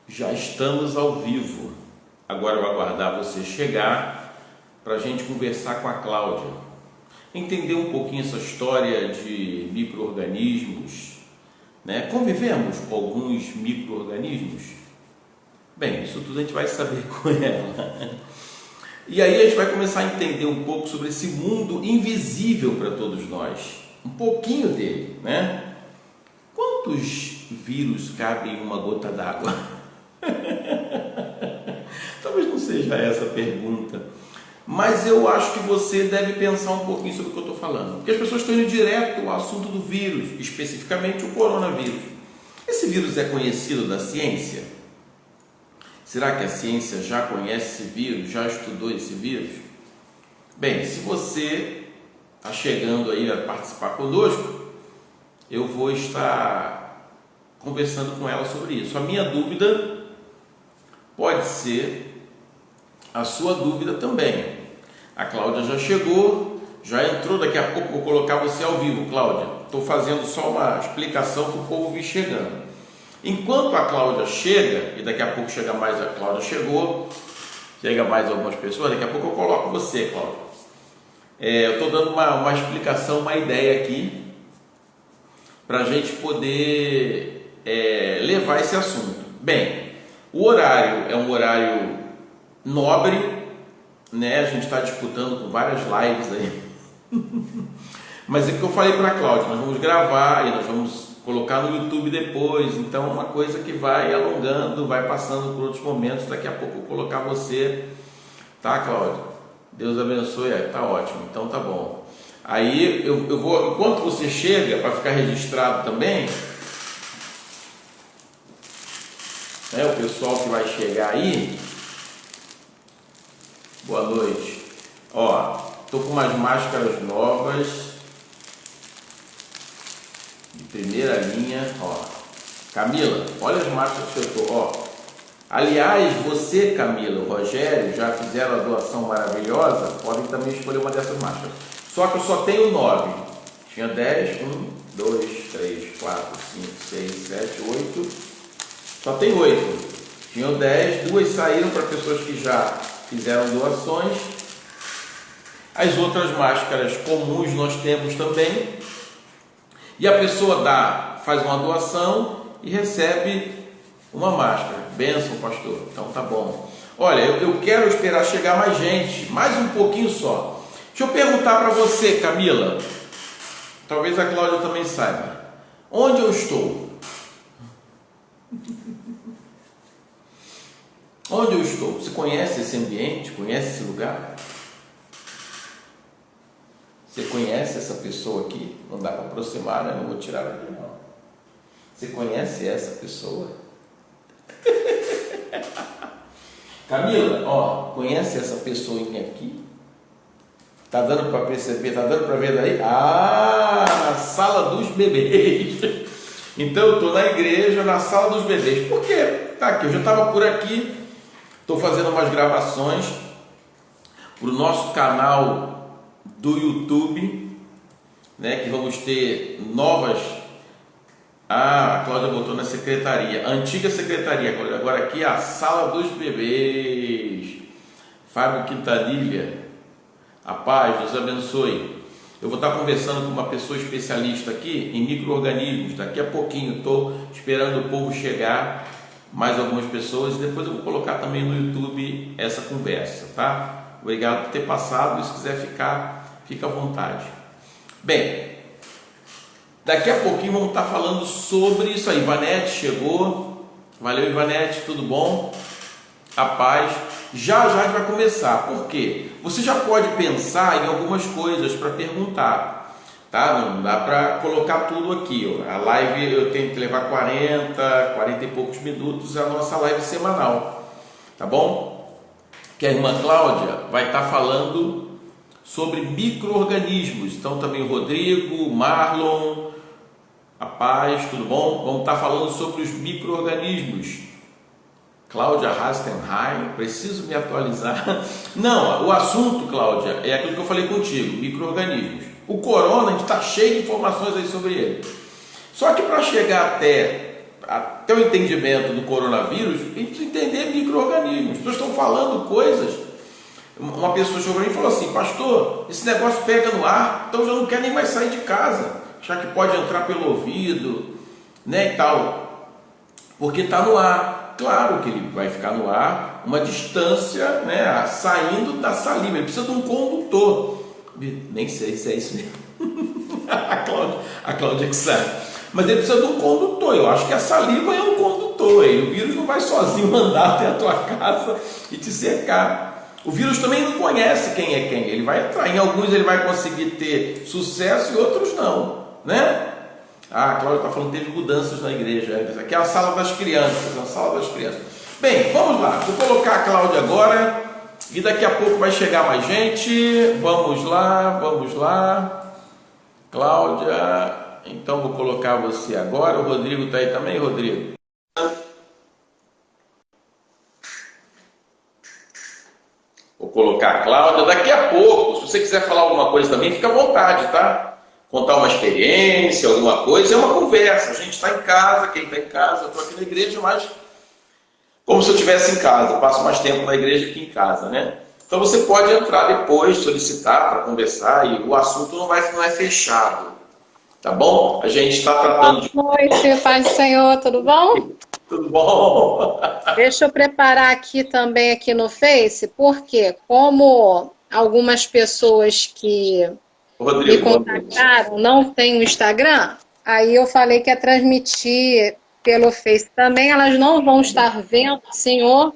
Já estamos ao vivo. Agora eu vou aguardar você chegar para a gente conversar com a Cláudia. Entender um pouquinho essa história de micro-organismos, né? Convivemos com alguns micro-organismos? Bem, isso tudo a gente vai saber com ela. E aí a gente vai começar a entender um pouco sobre esse mundo invisível para todos nós. Um pouquinho dele, né? Quantos vírus cabem em uma gota d'água? Talvez não seja essa a pergunta, mas eu acho que você deve pensar um pouquinho sobre o que eu estou falando, porque as pessoas estão indo direto ao assunto do vírus, especificamente o coronavírus. Esse vírus é conhecido da ciência? Será que a ciência já conhece esse vírus, já estudou esse vírus? Bem, se você está chegando aí a participar conosco, eu vou estar conversando com ela sobre isso. A minha dúvida pode ser a sua dúvida também. A Cláudia já chegou, já entrou, daqui a pouco vou colocar você ao vivo, Cláudia. Estou fazendo só uma explicação para o povo vir chegando. Enquanto a Cláudia chega, e daqui a pouco chega mais, a Cláudia chegou, chega mais algumas pessoas, daqui a pouco eu coloco você, Cláudia. Eu estou dando uma explicação, uma ideia aqui, para a gente poder levar esse assunto. Bem, o horário é um horário nobre, né? A gente está disputando com várias lives aí. Mas é que eu falei para a Cláudia, nós vamos gravar e nós vamos colocar no YouTube depois, então é uma coisa que vai alongando, vai passando por outros momentos. Daqui a pouco eu vou colocar você, tá, Cláudia? Deus abençoe, tá ótimo, então tá bom. Aí eu vou, enquanto você chega, para ficar registrado também, né, o pessoal que vai chegar aí, boa noite. Ó, tô com umas máscaras novas de primeira linha, ó. Camila, olha as máscaras que eu tô, ó. Aliás, você, Camila, o Rogério, já fizeram a doação maravilhosa, podem também escolher uma dessas máscaras. Só que eu só tenho 9. Tinha 10, 1, 2, 3, 4, 5, 6, 7, 8. Só tem 8. Tinham 10, 2 saíram para pessoas que já fizeram doações. As outras máscaras comuns nós temos também. E a pessoa faz uma doação e recebe uma máscara. Bênção, pastor. Então tá bom. Olha, eu quero esperar chegar mais gente, mais um pouquinho só. Deixa eu perguntar para você, Camila. Talvez a Cláudia também saiba. Onde eu estou? Onde eu estou? Você conhece esse ambiente? Conhece esse lugar? Você conhece essa pessoa aqui? Não dá para aproximar, né? Não vou tirar daqui, não. Você conhece essa pessoa? Camila, ó, conhece essa pessoinha aqui? Tá dando para perceber? Tá dando para ver daí? Na sala dos bebês. Então eu estou na igreja, na sala dos bebês. Por quê? Tá aqui, eu já estava por aqui. Estou fazendo umas gravações para o nosso canal do YouTube, né? Que vamos ter novas. A Cláudia botou na secretaria, antiga secretaria, agora aqui é a sala dos bebês. Fábio Quintanilha, a paz, Deus abençoe. Eu vou estar conversando com uma pessoa especialista aqui em micro-organismos. Daqui a pouquinho, estou esperando o povo chegar, mais algumas pessoas, e depois eu vou colocar também no YouTube essa conversa, tá? Obrigado por ter passado, e se quiser ficar, fica à vontade. Bem, daqui a pouquinho vamos estar falando sobre isso aí. Ivanete chegou. Valeu, Ivanete, tudo bom? A paz. Já a gente vai começar. Por quê? Você já pode pensar em algumas coisas para perguntar, tá? Não dá para colocar tudo aqui, ó. A live eu tenho que levar 40 e poucos minutos, é a nossa live semanal, tá bom? Que a irmã Cláudia vai estar falando sobre micro-organismos. Então também o Rodrigo, o Marlon, a paz, tudo bom? Vamos estar falando sobre os micro-organismos. Cláudia Rastenheim, preciso me atualizar. Não, o assunto, Cláudia, é aquilo que eu falei contigo, micro-organismos. O corona, a gente está cheio de informações aí sobre ele. Só que para chegar até até o entendimento do coronavírus, a gente precisa entender micro-organismos. As pessoas estão falando coisas. Uma pessoa chegou para mim e falou assim: pastor, esse negócio pega no ar, então eu já não quero nem mais sair de casa, já que pode entrar pelo ouvido, né, e tal, porque está no ar. Claro que ele vai ficar no ar uma distância, né, saindo da saliva, ele precisa de um condutor. Nem sei se é isso mesmo. A Cláudia que sabe. Mas ele precisa de um condutor. Eu acho que a saliva é um condutor. O vírus não vai sozinho andar até a tua casa e te cercar. O vírus também não conhece quem é quem. Ele vai entrar. Em alguns ele vai conseguir ter sucesso e outros não, né? Ah, a Cláudia está falando que teve mudanças na igreja. Aqui é a sala das crianças. A sala das crianças. Bem, vamos lá. Vou colocar a Cláudia agora. E daqui a pouco vai chegar mais gente. Vamos lá, vamos lá. Cláudia, então vou colocar você agora. O Rodrigo está aí também, Rodrigo? Vou colocar a Cláudia. Daqui a pouco, se você quiser falar alguma coisa também, fica à vontade, tá? Contar uma experiência, alguma coisa, é uma conversa. A gente está em casa, quem está em casa, eu estou aqui na igreja, mas como se eu estivesse em casa. Eu passo mais tempo na igreja que em casa, né? Então você pode entrar depois, solicitar para conversar, e o assunto não é fechado, tá bom? A gente está tratando de... Boa noite, Paz do Senhor, tudo bom? Tudo bom? Deixa eu preparar aqui também aqui no Face, porque como algumas pessoas que me contactaram não têm o Instagram, aí eu falei que ia transmitir pelo Face também. Elas não vão estar vendo o senhor,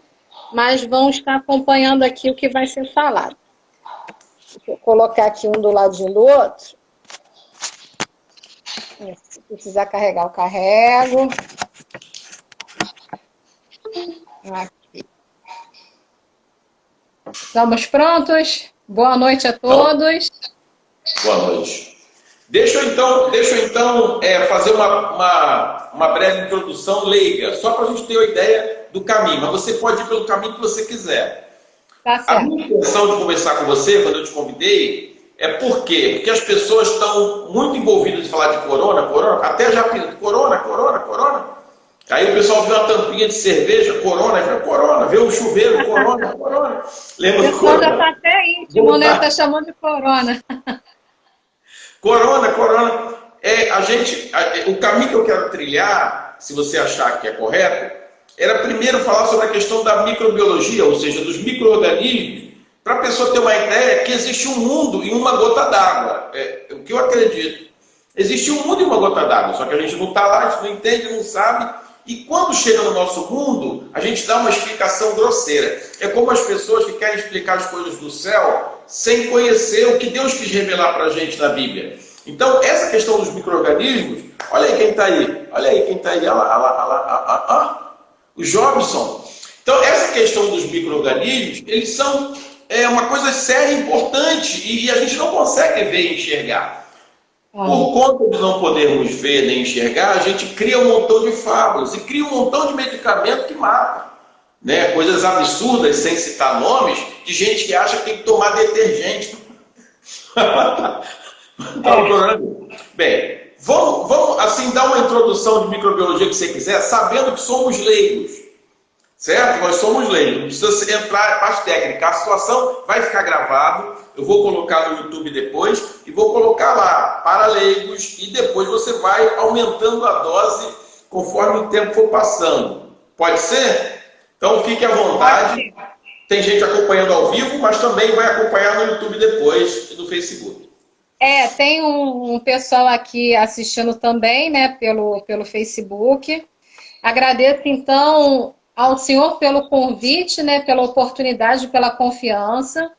mas vão estar acompanhando aqui o que vai ser falado. Vou colocar aqui um do ladinho do outro. Se precisar carregar, eu carrego. Aqui. Estamos prontos? Boa noite a todos. Boa noite. Deixa eu então fazer uma breve introdução leiga, só para a gente ter uma ideia do caminho, mas você pode ir pelo caminho que você quiser. Tá certo. A minha intenção de conversar com você, quando eu te convidei, por quê? Porque as pessoas estão muito envolvidas em falar de corona, até já pedindo corona. Aí o pessoal vê uma tampinha de cerveja, corona, vê o chuveiro, corona. Lembra do corona? O pessoal corona? já está até íntimo, né? Está chamando de corona. Corona. O caminho que eu quero trilhar, se você achar que é correto, era primeiro falar sobre a questão da microbiologia, ou seja, dos micro-organismos, para a pessoa ter uma ideia que existe um mundo em uma gota d'água. É o que eu acredito. Existe um mundo em uma gota d'água, só que a gente não está lá, a gente não entende, não sabe. E quando chega no nosso mundo, a gente dá uma explicação grosseira. É como as pessoas que querem explicar as coisas do céu sem conhecer o que Deus quis revelar para a gente na Bíblia. Então, essa questão dos micro-organismos, olha aí quem está aí. Olha lá. O Jobson. Então, essa questão dos micro-organismos, eles são uma coisa séria e importante, e a gente não consegue ver e enxergar. Por conta de não podermos ver nem enxergar, a gente cria um montão de fábulas e cria um montão de medicamento que mata. Né? Coisas absurdas, sem citar nomes, de gente que acha que tem que tomar detergente. Bem, vamos assim dar uma introdução de microbiologia que você quiser, sabendo que somos leigos. Certo? Nós somos leigos, não precisa entrar na parte técnica. A situação vai ficar gravado, eu vou colocar no YouTube depois e vou colocar lá, para leigos, e depois você vai aumentando a dose conforme o tempo for passando. Pode ser? Então fique à vontade. Tem gente acompanhando ao vivo, mas também vai acompanhar no YouTube depois e no Facebook. Tem um pessoal aqui assistindo também, né, pelo Facebook. Agradeço, então, ao senhor pelo convite, né, pela oportunidade, pela confiança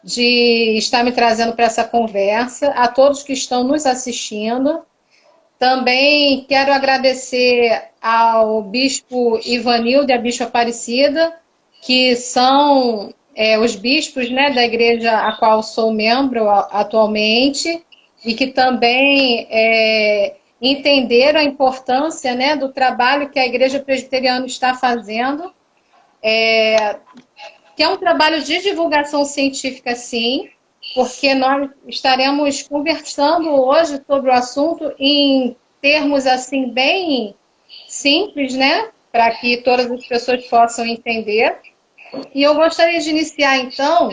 de estar me trazendo para essa conversa, a todos que estão nos assistindo. Também quero agradecer ao bispo Ivanildo e à bispa Aparecida, que são os bispos, né, da igreja a qual sou membro atualmente, e que também entenderam a importância, né, do trabalho que a Igreja Presbiteriana está fazendo, que é um trabalho de divulgação científica, sim, porque nós estaremos conversando hoje sobre o assunto em termos assim bem simples, né? Para que todas as pessoas possam entender. E eu gostaria de iniciar, então,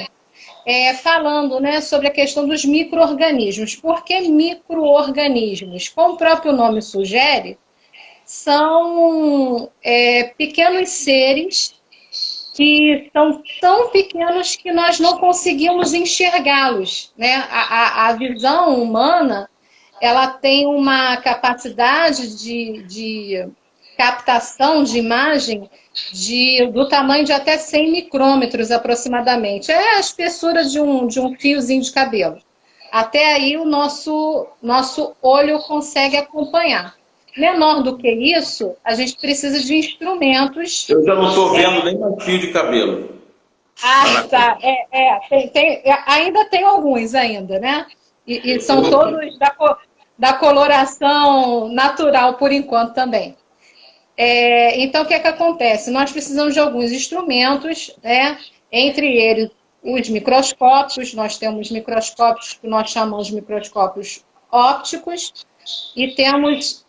falando, né, sobre a questão dos micro-organismos. Por que micro-organismos? Como o próprio nome sugere, são pequenos seres que são tão pequenos que nós não conseguimos enxergá-los, né? A visão humana, ela tem uma capacidade de captação de imagem do tamanho de até 100 micrômetros aproximadamente. É a espessura de um fiozinho de cabelo. Até aí o nosso olho consegue acompanhar. Menor do que isso, a gente precisa de instrumentos. Eu já não estou vendo nem um fio de cabelo. Ah, tá. Ainda tem alguns ainda, né? E são todos da coloração natural por enquanto também. Então, o que é que acontece? Nós precisamos de alguns instrumentos, né? Entre eles, os microscópios. Nós temos microscópios que nós chamamos de microscópios ópticos, e temos,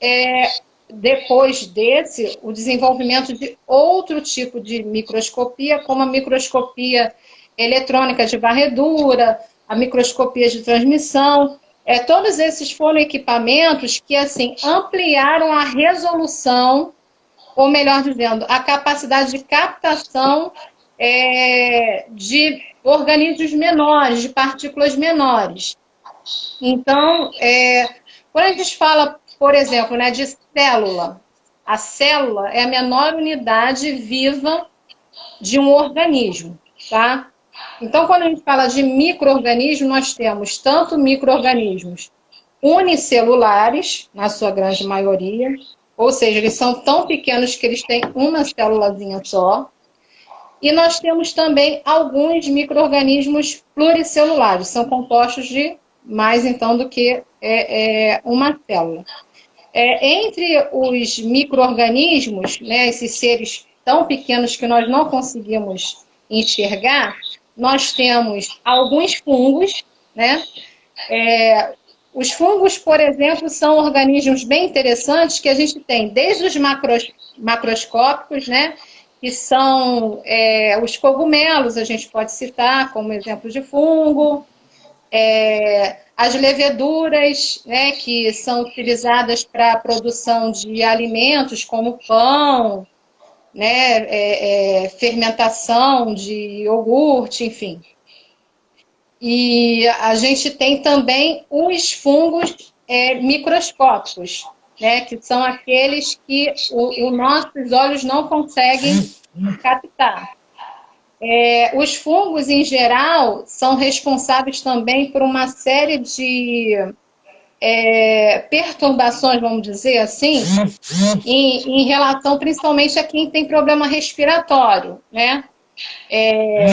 depois desse, o desenvolvimento de outro tipo de microscopia, como a microscopia eletrônica de varredura, a microscopia de transmissão. Todos esses foram equipamentos que, assim, ampliaram a resolução, ou melhor dizendo, a capacidade de captação de organismos menores, de partículas menores. Então, quando a gente fala, por exemplo, né, de célula, a célula é a menor unidade viva de um organismo, tá? Então, quando a gente fala de micro-organismo, nós temos tanto micro-organismos unicelulares, na sua grande maioria, ou seja, eles são tão pequenos que eles têm uma célulazinha só, e nós temos também alguns micro-organismos pluricelulares, são compostos de mais, então, do que uma célula. Entre os micro-organismos, né, esses seres tão pequenos que nós não conseguimos enxergar, nós temos alguns fungos, né? Os fungos, por exemplo, são organismos bem interessantes que a gente tem desde os macroscópicos, né? Que são os cogumelos, a gente pode citar como exemplo de fungo, as leveduras, né, que são utilizadas para a produção de alimentos como pão, né, fermentação de iogurte, enfim. E a gente tem também os fungos microscópicos, né, que são aqueles que os nossos olhos não conseguem captar. Os fungos, em geral, são responsáveis também por uma série de perturbações, vamos dizer assim, em relação principalmente a quem tem problema respiratório, né?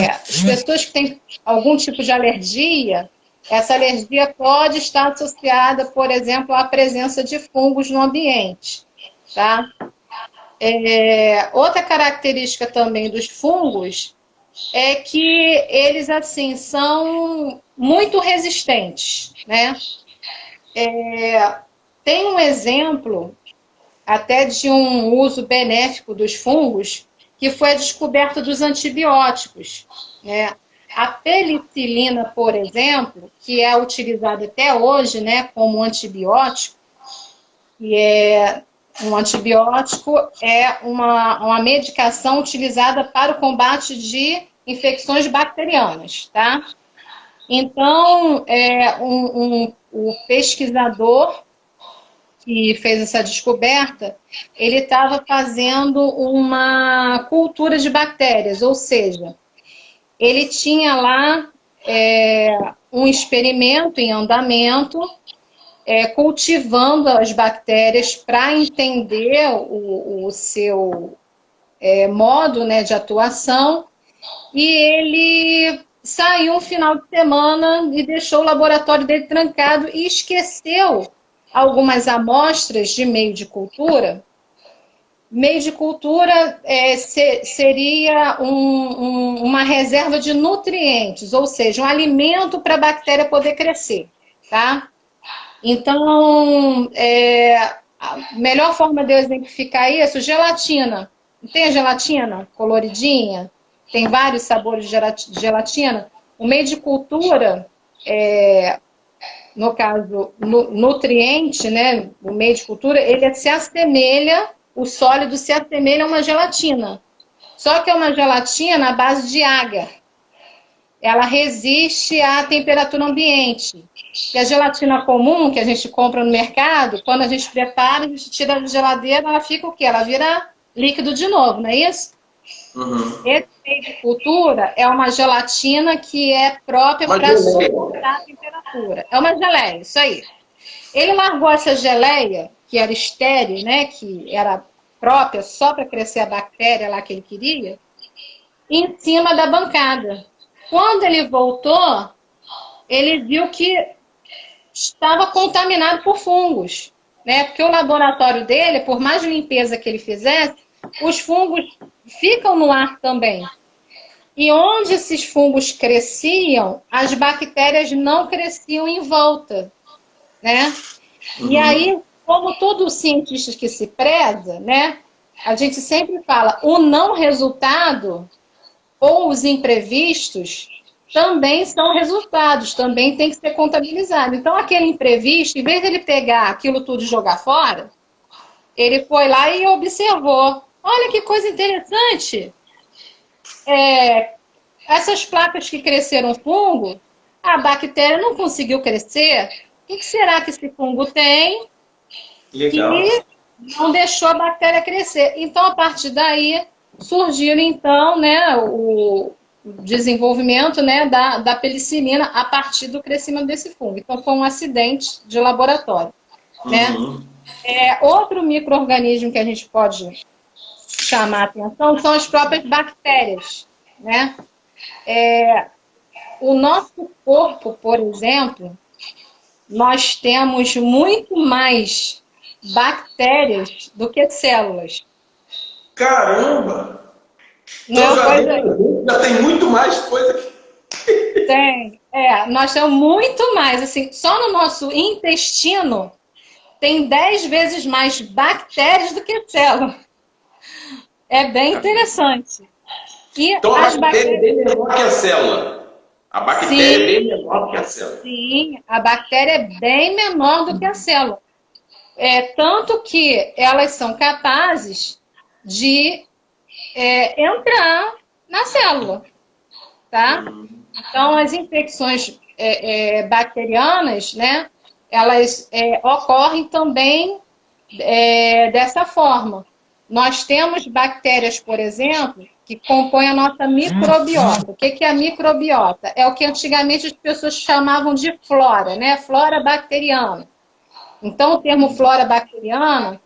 As pessoas que têm algum tipo de alergia, essa alergia pode estar associada, por exemplo, à presença de fungos no ambiente, tá? Outra característica também dos fungos é que eles, assim, são muito resistentes, né? Tem um exemplo até de um uso benéfico dos fungos, que foi a descoberta dos antibióticos, né? A penicilina, por exemplo, que é utilizada até hoje, né, como antibiótico, um antibiótico é uma medicação utilizada para o combate de infecções bacterianas, tá? Então, o pesquisador que fez essa descoberta, ele estava fazendo uma cultura de bactérias, ou seja, ele tinha lá um experimento em andamento, cultivando as bactérias para entender o seu modo, né, de atuação, e ele saiu um final de semana e deixou o laboratório dele trancado e esqueceu algumas amostras de meio de cultura. Meio de cultura seria uma reserva de nutrientes, ou seja, um alimento para a bactéria poder crescer, tá? Então, A melhor forma de eu exemplificar isso, gelatina. Não tem a gelatina coloridinha? Tem vários sabores de gelatina. O meio de cultura, no caso, nutriente, né? O meio de cultura, ele se assemelha, o sólido se assemelha a uma gelatina. Só que é uma gelatina à base de agar. Ela resiste à temperatura ambiente. E a gelatina comum, que a gente compra no mercado, quando a gente prepara, a gente tira da geladeira, ela fica o quê? Ela vira líquido de novo, não é isso? Uhum. Esse meio de cultura é uma gelatina que é própria para suportar a temperatura. É uma geleia, isso aí. Ele largou essa geleia, que era estéril, né, que era própria só para crescer a bactéria lá que ele queria, em cima da bancada. Quando ele voltou, ele viu que estava contaminado por fungos, né? Porque o laboratório dele, por mais limpeza que ele fizesse, os fungos ficam no ar também. E onde esses fungos cresciam, as bactérias não cresciam em volta, né? E aí, como todo cientista que se preza, né? A gente sempre fala, o não resultado ou os imprevistos também são resultados, também tem que ser contabilizado. Então, aquele imprevisto, em vez de ele pegar aquilo tudo e jogar fora, ele foi lá e observou. Olha que coisa interessante. Essas placas que cresceram fungo, a bactéria não conseguiu crescer. O que será que esse fungo tem? Legal. Que não deixou a bactéria crescer. Então, a partir daí, surgiram, então, né, o desenvolvimento, né, da penicilina a partir do crescimento desse fungo. Então, foi um acidente de laboratório. Né? Outro micro-organismo que a gente pode chamar a atenção são as próprias bactérias. Né? O nosso corpo, por exemplo, nós temos muito mais bactérias do que células. Caramba! Não, então já tem muito mais coisa que... Tem. Nós temos muito mais. Assim, só no nosso intestino tem 10 vezes mais bactérias do que células. É bem interessante. E então a bactéria é bem menor que a célula. A bactéria é bem menor que a célula. Sim, a bactéria é bem menor do que a célula. Tanto que elas são capazes de entrar na célula. Tá? Então, as infecções bacterianas, né, elas ocorrem também dessa forma. Nós temos bactérias, por exemplo, que compõem a nossa microbiota. O que é a microbiota? É o que antigamente as pessoas chamavam de flora, né? Flora bacteriana. Então, o termo flora bacteriana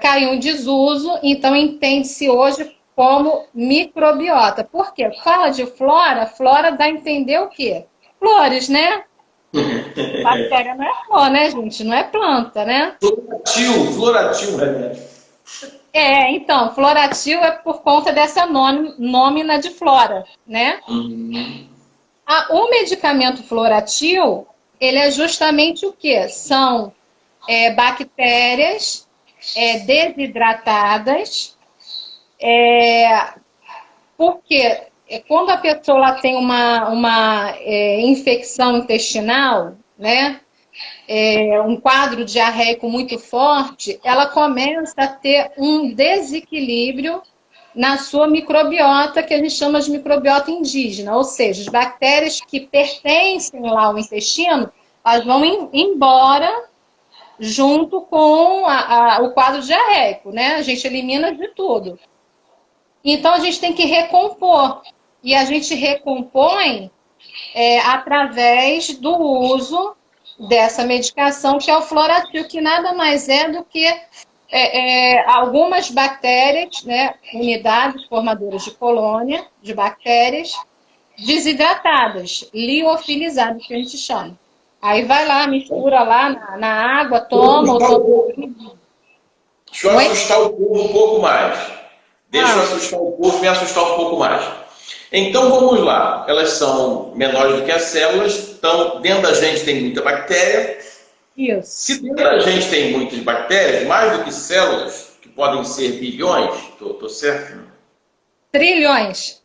caiu em desuso, então entende-se hoje como microbiota. Por quê? Fala de flora, flora dá a entender o quê? Flores, né? Bactéria não é flor, né, gente? Não é planta, né? Floratil, remédio. Então, floratil é por conta dessa nômina de flora, né? O medicamento floratil, ele é justamente o quê? São bactérias desidratadas, porque quando a pessoa tem uma infecção intestinal, né, um quadro diarreico muito forte, ela começa a ter um desequilíbrio na sua microbiota, que a gente chama de microbiota indígena, ou seja, as bactérias que pertencem lá ao intestino, elas vão embora junto com o quadro diarreico, né? A gente elimina de tudo. Então, a gente tem que recompor. E a gente recompõe através do uso dessa medicação, que é o floratil, que nada mais é do que algumas bactérias, né, unidades formadoras de colônia, de bactérias, desidratadas, liofilizadas, que a gente chama. Aí vai lá, mistura lá na água, toma. Deixa eu assustar o povo um pouco mais. Deixa eu assustar o povo, me assustar um pouco mais. Então vamos lá. Elas são menores do que as células. Então, dentro da gente tem muita bactéria. Isso. Se dentro da gente tem muitas bactérias, mais do que células, que podem ser bilhões, tô certo? Né? Trilhões.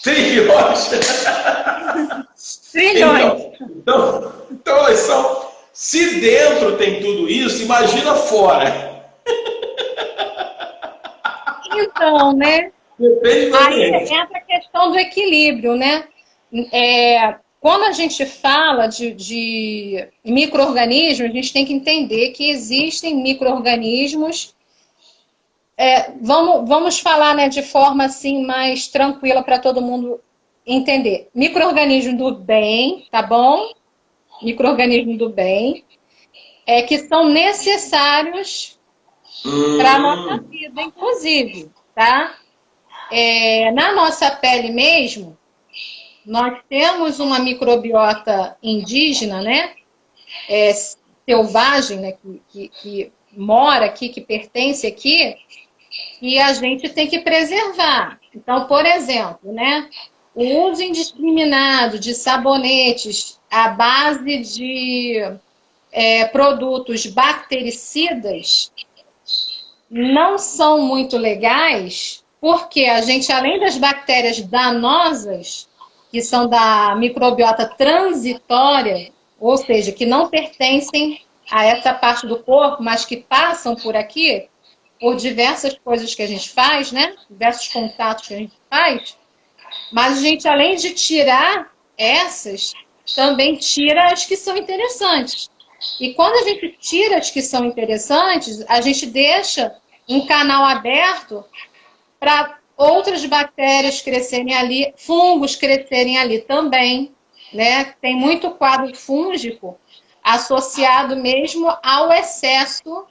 Trilhões! Trilhões. Então elas são. Se dentro tem tudo isso, imagina fora. Então, né? Depende do Aí ambiente. entra a questão do equilíbrio, né? Quando a gente fala de micro-organismos, a gente tem que entender que existem micro-organismos. Vamos falar, né, de forma assim mais tranquila para todo mundo entender. Micro-organismos do bem, tá bom? Micro-organismos do bem, que são necessários para a nossa vida, inclusive, tá? Na nossa pele mesmo, nós temos uma microbiota indígena, né? Selvagem, né? Que mora aqui, que pertence aqui, e a gente tem que preservar. Então, por exemplo, né? O uso indiscriminado de sabonetes à base de produtos bactericidas não são muito legais, porque a gente, além das bactérias danosas, que são da microbiota transitória, ou seja, que não pertencem a essa parte do corpo, mas que passam por aqui, por diversas coisas que a gente faz, né? Diversos contatos que a gente faz, mas a gente, além de tirar essas, também tira as que são interessantes. E quando a gente tira as que são interessantes, a gente deixa um canal aberto para outras bactérias crescerem ali, fungos crescerem ali também, né? Tem muito quadro fúngico associado mesmo ao excesso,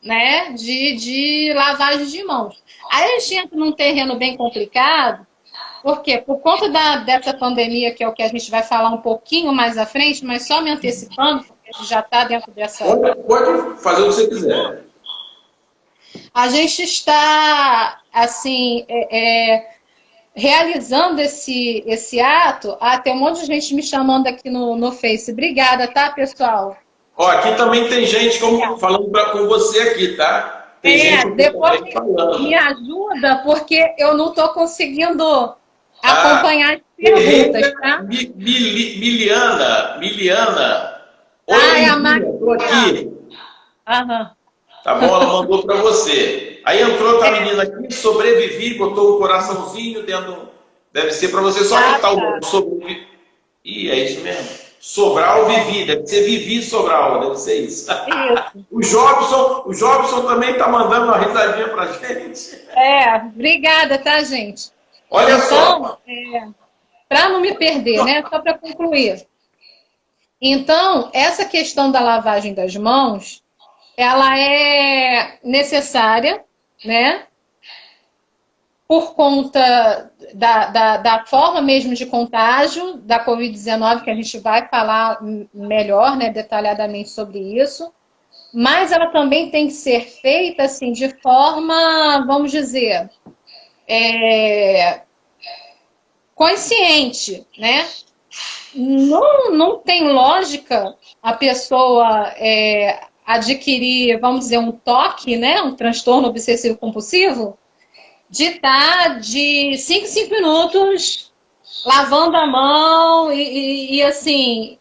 né, de lavagem de mãos. Aí a gente entra num terreno bem complicado, porque por conta dessa pandemia, que é o que a gente vai falar um pouquinho mais à frente, mas só me antecipando, porque a gente já está dentro dessa... Pode fazer o que você quiser. A gente está, assim, realizando esse ato. Tem um monte de gente me chamando aqui no Face. Obrigada, tá, pessoal? Ó, aqui também tem gente falando com você aqui, tá? Tem gente depois falando. Me ajuda, porque eu não estou conseguindo acompanhar as perguntas, tá? Miliana. Oi, é a Maria. Estou aqui. Aham. Tá bom, ela mandou para você. Aí entrou outra menina aqui, sobrevivi, botou um coraçãozinho dentro. Deve ser para você só que tá o sobrevivi. Ih, é isso mesmo. Sobral Vivi, deve ser Vivi Sobral, deve ser isso. O Jobson também tá mandando uma risadinha pra gente. Obrigada, tá, gente? Olha só. Para não me perder, né? Só para concluir. Então, essa questão da lavagem das mãos, ela é necessária, né? Por conta da forma mesmo de contágio da Covid-19, que a gente vai falar melhor, né, detalhadamente sobre isso, mas ela também tem que ser feita assim, de forma, vamos dizer, consciente, né? Não tem lógica a pessoa adquirir, vamos dizer, um TOC, né, um transtorno obsessivo compulsivo, de estar de 5 em 5 minutos lavando a mão e assim,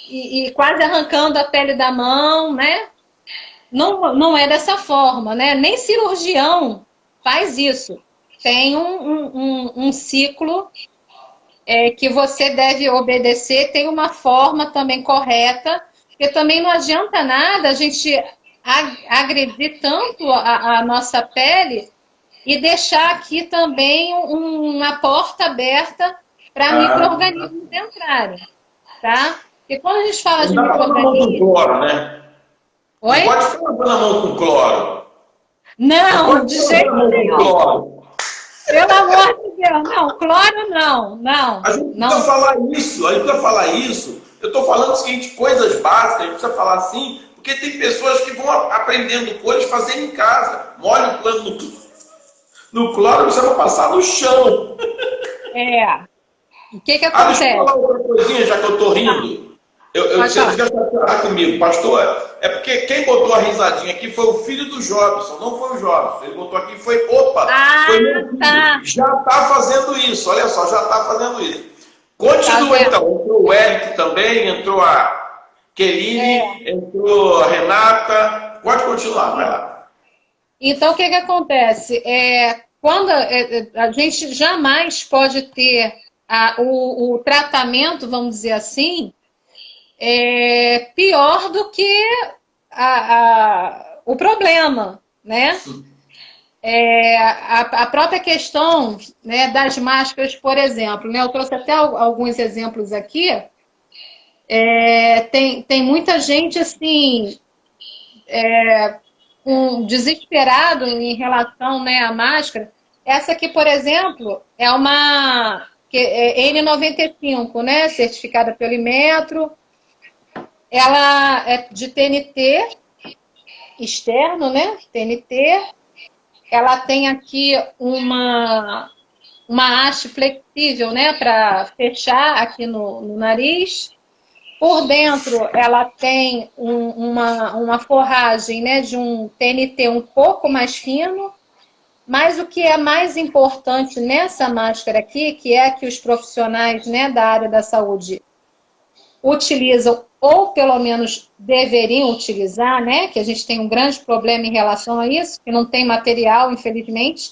e quase arrancando a pele da mão, né? Não é dessa forma, né? Nem cirurgião faz isso. Tem um ciclo que você deve obedecer, tem uma forma também correta, porque também não adianta nada a gente agredir tanto a nossa pele e deixar aqui também uma porta aberta para micro-organismos entrarem, tá? Porque quando a gente fala de micro-organismos... com cloro, né? Oi? Não pode ficar lavando a mão com cloro. Não, de jeito nenhum. Pelo amor de Deus, não, cloro não. A gente precisa falar isso, Eu estou falando o seguinte, coisas básicas, a gente precisa falar assim, porque tem pessoas que vão aprendendo coisas, fazendo em casa. Molha o plano no cloro, precisa passar no chão. O que acontece? Deixa eu falar outra coisinha, já que eu estou rindo. Eu sei que você vai comigo, pastor. É porque quem botou a risadinha aqui foi o filho do Jobson, não foi o Jobson. Ele botou aqui e foi, opa, foi meu filho. Tá. Já está fazendo isso, olha só, já está fazendo isso. Continua Tá, então. Entrou o Eric também, entrou a Keline, entrou a Renata. Pode continuar, vai lá. Então, o que acontece? Quando a gente jamais pode ter o tratamento, vamos dizer assim, pior do que o problema, né? A própria questão, né, das máscaras, por exemplo, né? Eu trouxe até alguns exemplos aqui. Tem muita gente assim desesperado em relação, né, à máscara. Essa aqui, por exemplo, é uma N95, né, certificada pelo Inmetro. Ela é de TNT externo, né, TNT. Ela tem aqui uma haste flexível, né, para fechar aqui no nariz. Por dentro, ela tem uma forragem, né, de um TNT um pouco mais fino, mas o que é mais importante nessa máscara aqui, que é que os profissionais, né, da área da saúde utilizam, ou pelo menos deveriam utilizar, né, que a gente tem um grande problema em relação a isso, que não tem material, infelizmente,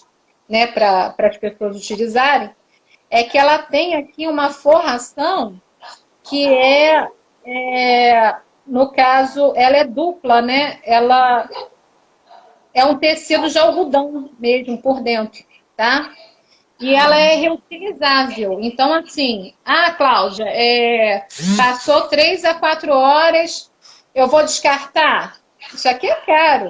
né, para as pessoas utilizarem, é que ela tem aqui uma forração que no caso, ela é dupla, né? Ela é um tecido de algodão mesmo por dentro, tá? E ela é reutilizável. Então, assim, Cláudia, passou 3 a 4 horas, eu vou descartar? Isso aqui é caro,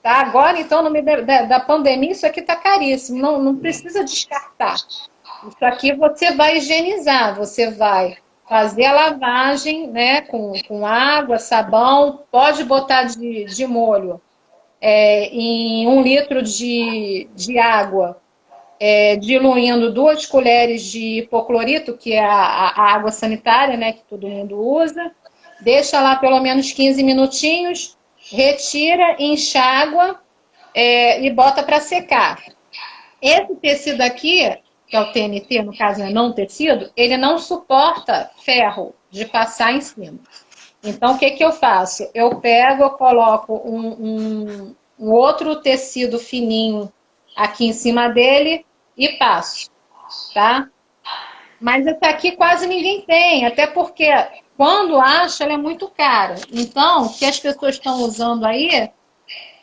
tá? Agora, então, no meio da pandemia, isso aqui tá caríssimo. Não precisa descartar. Isso aqui você vai higienizar, você vai fazer a lavagem, né, com água, sabão, pode botar de molho em 1 litro de água, diluindo 2 colheres de hipoclorito, que é a água sanitária, né, que todo mundo usa, deixa lá pelo menos 15 minutinhos, retira, enxágua e bota para secar. Esse tecido aqui, que é o TNT, no caso é não tecido, ele não suporta ferro de passar em cima. Então, o que eu faço? Eu coloco um outro tecido fininho aqui em cima dele e passo, tá? Mas essa aqui quase ninguém tem, até porque quando acha, ela é muito cara. Então, o que as pessoas estão usando aí,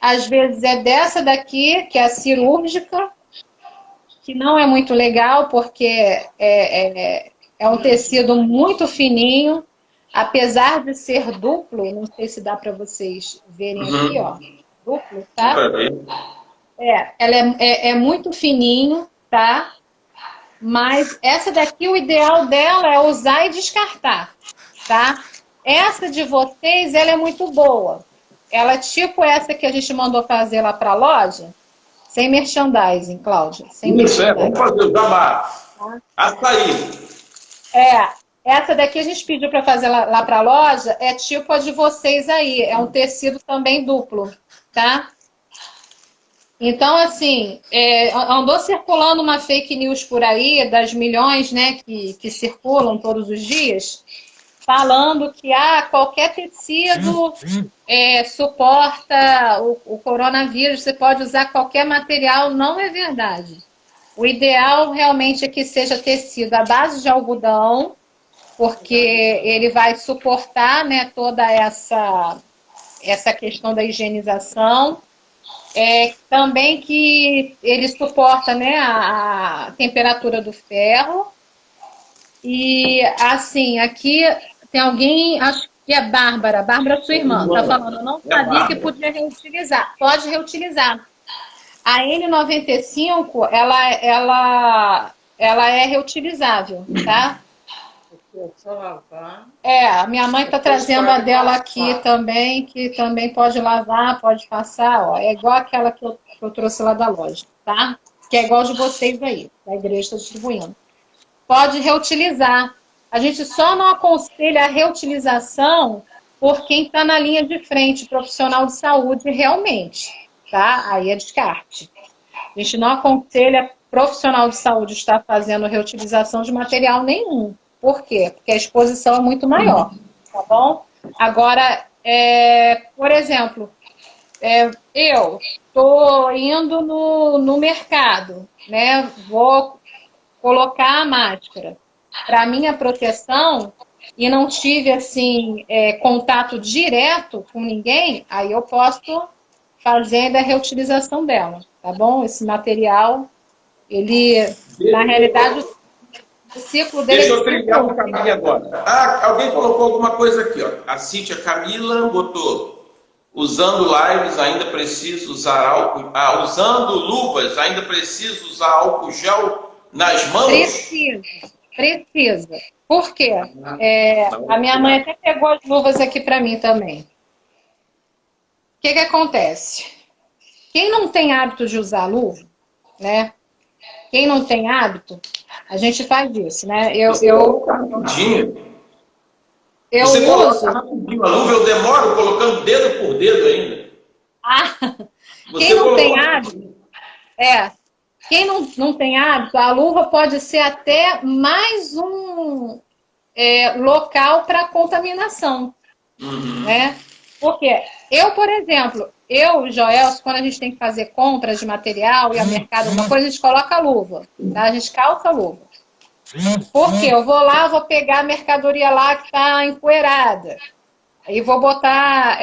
às vezes é dessa daqui, que é a cirúrgica, que não é muito legal, porque é um tecido muito fininho, apesar de ser duplo, não sei se dá para vocês verem aqui, ó, duplo, tá? Ela é muito fininho, tá? Mas essa daqui, o ideal dela é usar e descartar, tá? Essa de vocês, ela é muito boa. Ela é tipo essa que a gente mandou fazer lá para a loja, sem merchandising, Cláudia. Sem merchandising. Vamos fazer o jabá. Açaí. Essa daqui a gente pediu para fazer lá para a loja, é tipo a de vocês aí, é um tecido também duplo, tá? Então, assim, andou circulando uma fake news por aí, das milhões, né, que circulam todos os dias, falando que qualquer tecido suporta o coronavírus, você pode usar qualquer material. Não é verdade. O ideal realmente é que seja tecido à base de algodão, porque ele vai suportar, né, toda essa questão da higienização. Também que ele suporta, né, a temperatura do ferro. E, assim, aqui tem alguém, acho que é Bárbara, sua irmã, está falando, eu não sabia que podia reutilizar. Pode reutilizar. A N95, ela é reutilizável, tá? A minha mãe está trazendo a dela aqui também, que também pode lavar, pode passar, ó. É igual aquela que eu trouxe lá da loja, tá? Que é igual de vocês aí, da igreja está distribuindo. Pode reutilizar. A gente só não aconselha a reutilização por quem está na linha de frente, profissional de saúde realmente, tá? Aí é descarte. A gente não aconselha profissional de saúde estar fazendo reutilização de material nenhum. Por quê? Porque a exposição é muito maior, tá bom? Agora, por exemplo, eu estou indo no mercado, né? Vou colocar a máscara para minha proteção e não tive assim contato direto com ninguém, aí eu posso fazer a reutilização dela, tá bom? Esse material, ele, na realidade, o ciclo dele... Deixa eu trilhar um caminho agora. Alguém colocou alguma coisa aqui, ó. A Cíntia Camila botou: usando lives ainda preciso usar álcool... usando luvas ainda preciso usar álcool gel nas mãos? Precisa. Por quê? A minha mãe até pegou as luvas aqui para mim também. O que acontece? Quem não tem hábito de usar luva, né? Quem não tem hábito, a gente faz isso, né? Eu Você uso. Rapidinho a luva, eu demoro colocando dedo por dedo ainda. Quem não tem hábito, quem não tem hábito, a luva pode ser até mais um local para contaminação, né? Porque por exemplo, e Joel, quando a gente tem que fazer compras de material e ao mercado, uma coisa, a gente coloca a luva, tá? A gente calça a luva. Porque eu vou lá, vou pegar a mercadoria lá que está empoeirada. Aí vou botar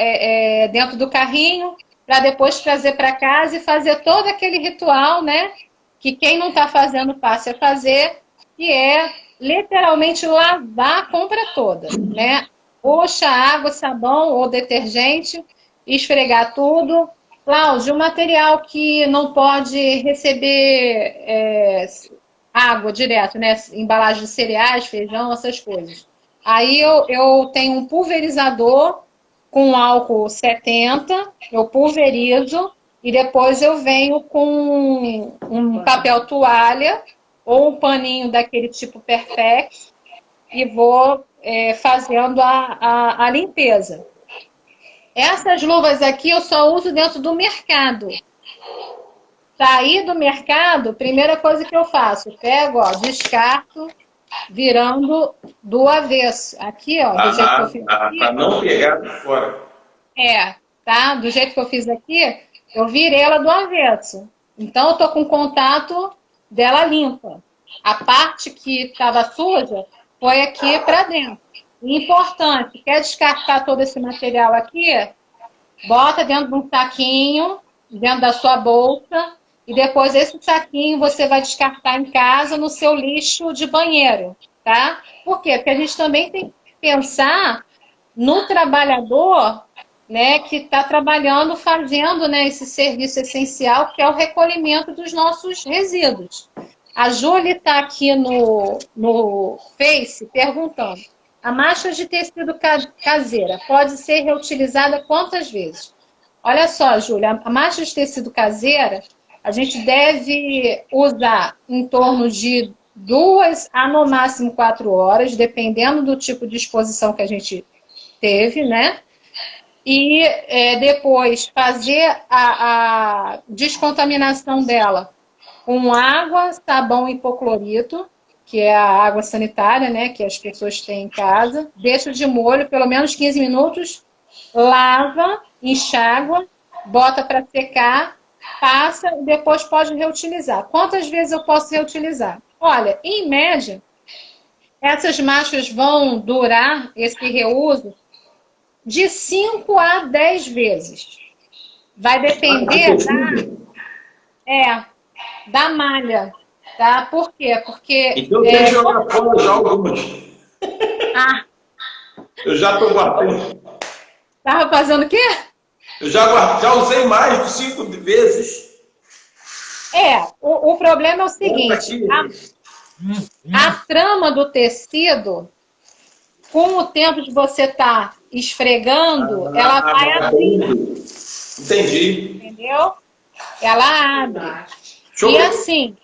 dentro do carrinho para depois trazer para casa e fazer todo aquele ritual, né? Que quem não está fazendo passe a fazer, que é literalmente lavar a compra toda, né? Poxa, água, sabão ou detergente, esfregar tudo. Cláudio, um material que não pode receber água direto, né? Embalagem de cereais, feijão, essas coisas. Aí eu tenho um pulverizador com álcool 70, eu pulverizo e depois eu venho com um papel toalha ou um paninho daquele tipo Perfect e vou fazendo a limpeza. Essas luvas aqui eu só uso dentro do mercado. Sair do mercado, primeira coisa que eu faço, eu pego, ó, descarto, virando do avesso. Aqui, ó, do jeito que eu fiz aqui. Para não pegar de fora. Tá? Do jeito que eu fiz aqui, eu virei ela do avesso. Então, eu tô com contato dela limpa. A parte que estava suja foi aqui para dentro. Importante, quer descartar todo esse material aqui? Bota dentro de um saquinho, dentro da sua bolsa, e depois esse saquinho você vai descartar em casa no seu lixo de banheiro, tá? Por quê? Porque a gente também tem que pensar no trabalhador, né, que está trabalhando, fazendo, né, esse serviço essencial, que é o recolhimento dos nossos resíduos. A Júlia está aqui no Face perguntando: a máscara de tecido caseira pode ser reutilizada quantas vezes? Olha só, Júlia, a máscara de tecido caseira, a gente deve usar em torno de 2 a no máximo 4 horas, dependendo do tipo de exposição que a gente teve, né? E depois fazer a descontaminação dela com água, sabão e hipoclorito, que é a água sanitária, né, que as pessoas têm em casa. Deixa de molho pelo menos 15 minutos, lava, enxágua, bota para secar, passa e depois pode reutilizar. Quantas vezes eu posso reutilizar? Olha, em média, essas máscaras vão durar, esse reuso, de 5 a 10 vezes. Vai depender da malha. Tá? Por quê? Porque... Então eu tenho que jogar fora já algumas. Eu já estou guardando. Estava fazendo o quê? Eu já usei mais de 5 vezes. O problema é o seguinte: a trama do tecido, com o tempo de você estar esfregando, ela vai abrindo. Entendi. Entendeu? Ela abre. Show. E assim,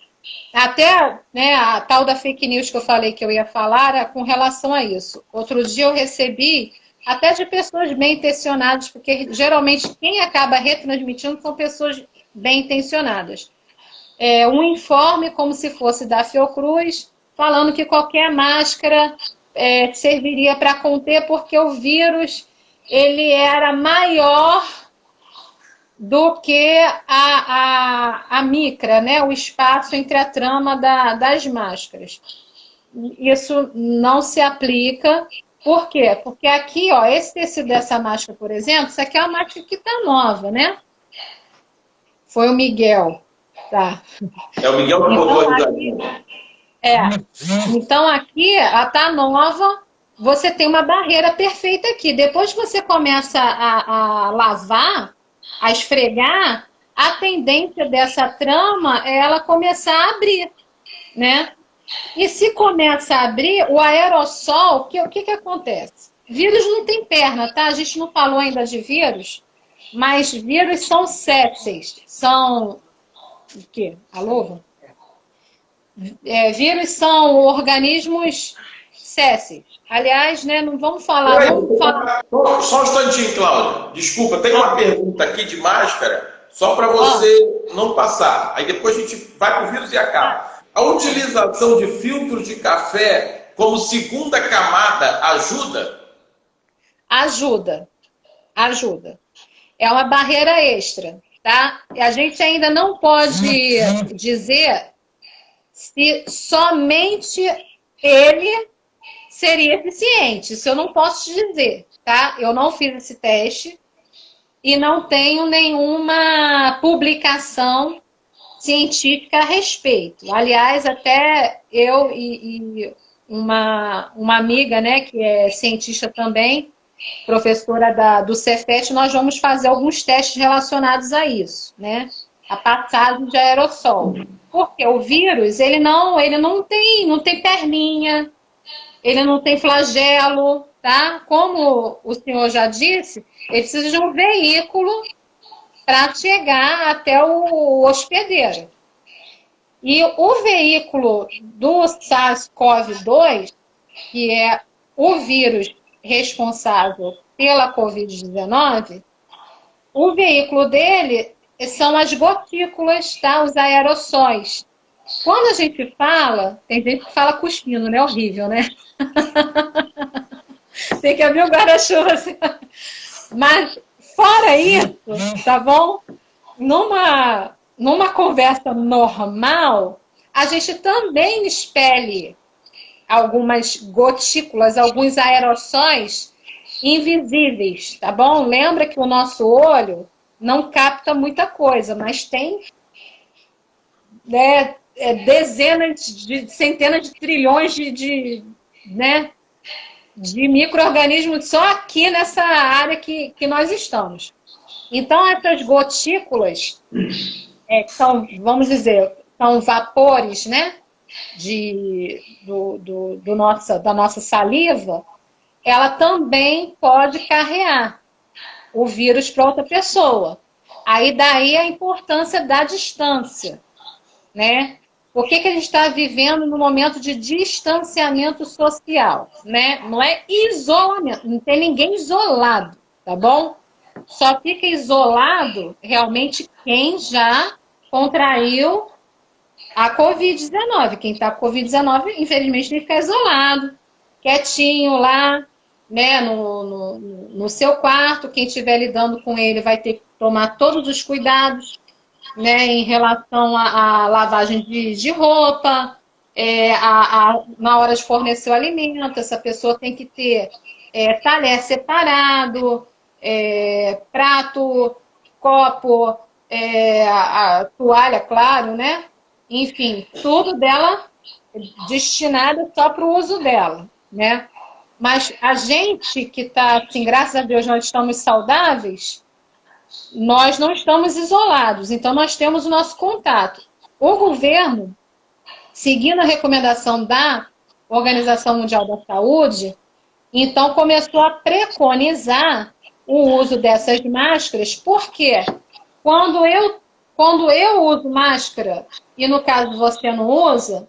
Até, né, a tal da fake news que eu falei que eu ia falar é com relação a isso. Outro dia eu recebi até de pessoas bem intencionadas, porque geralmente quem acaba retransmitindo são pessoas bem intencionadas. Um informe como se fosse da Fiocruz, falando que qualquer máscara serviria para conter, porque o vírus ele era maior do que a micra, né? O espaço entre a trama das máscaras. Isso não se aplica. Por quê? Porque aqui, ó, esse tecido dessa máscara, por exemplo, isso aqui é uma máscara que está nova, né? Foi o Miguel. Tá. É o Miguel que botou aí. Então aqui, a tá nova, você tem uma barreira perfeita aqui. Depois que você começa a lavar, a esfregar, a tendência dessa trama é ela começar a abrir, né? E se começa a abrir, o aerossol, o que acontece? Vírus não tem perna, tá? A gente não falou ainda de vírus, mas vírus são sésseis. São... O quê? Alô? Vírus são organismos sésseis. Aliás, né, não vamos falar... Só um instantinho, Cláudia. Desculpa, tem uma pergunta aqui de máscara, só para você não passar. Aí depois a gente vai para o vírus e acaba. A utilização de filtro de café como segunda camada ajuda? Ajuda. É uma barreira extra, tá? A gente ainda não pode dizer se somente ele seria eficiente. Isso eu não posso te dizer, tá? Eu não fiz esse teste e não tenho nenhuma publicação científica a respeito. Aliás, até eu e uma amiga, né, que é cientista também, professora do Cefet, nós vamos fazer alguns testes relacionados a isso, né? A passagem de aerossol. Porque o vírus, ele não tem perninha, ele não tem flagelo, tá? Como o senhor já disse, ele precisa de um veículo para chegar até o hospedeiro. E o veículo do SARS-CoV-2, que é o vírus responsável pela Covid-19, o veículo dele são as gotículas, tá? Os aerossóis. Quando a gente fala, tem gente que fala cuspindo, né? Horrível, né? Tem que abrir o guarda-chuva assim. Mas, fora isso, tá bom? Numa conversa normal, a gente também expele algumas gotículas, alguns aerossóis invisíveis, tá bom? Lembra que o nosso olho não capta muita coisa, mas tem dezenas de centenas de trilhões de micro-organismos só aqui nessa área que nós estamos. Então, essas gotículas são, vamos dizer, são vapores, né, da nossa saliva, ela também pode carregar o vírus para outra pessoa. Aí daí a importância da distância, né? Por que a gente está vivendo no momento de distanciamento social, né? Não é isolamento, não tem ninguém isolado, tá bom? Só fica isolado realmente quem já contraiu a Covid-19. Quem está com Covid-19, infelizmente, tem que ficar isolado, quietinho lá, né, no seu quarto. Quem estiver lidando com ele vai ter que tomar todos os cuidados, né, em relação à lavagem de roupa, na hora de fornecer o alimento, essa pessoa tem que ter talher separado, prato, copo, a toalha, claro, né? Enfim, tudo dela destinado só para o uso dela, né? Mas a gente que está, assim, graças a Deus, nós estamos saudáveis, nós não estamos isolados, então nós temos o nosso contato. O governo, seguindo a recomendação da Organização Mundial da Saúde, então começou a preconizar o uso dessas máscaras, porque quando eu quando eu uso máscara, e no caso você não usa,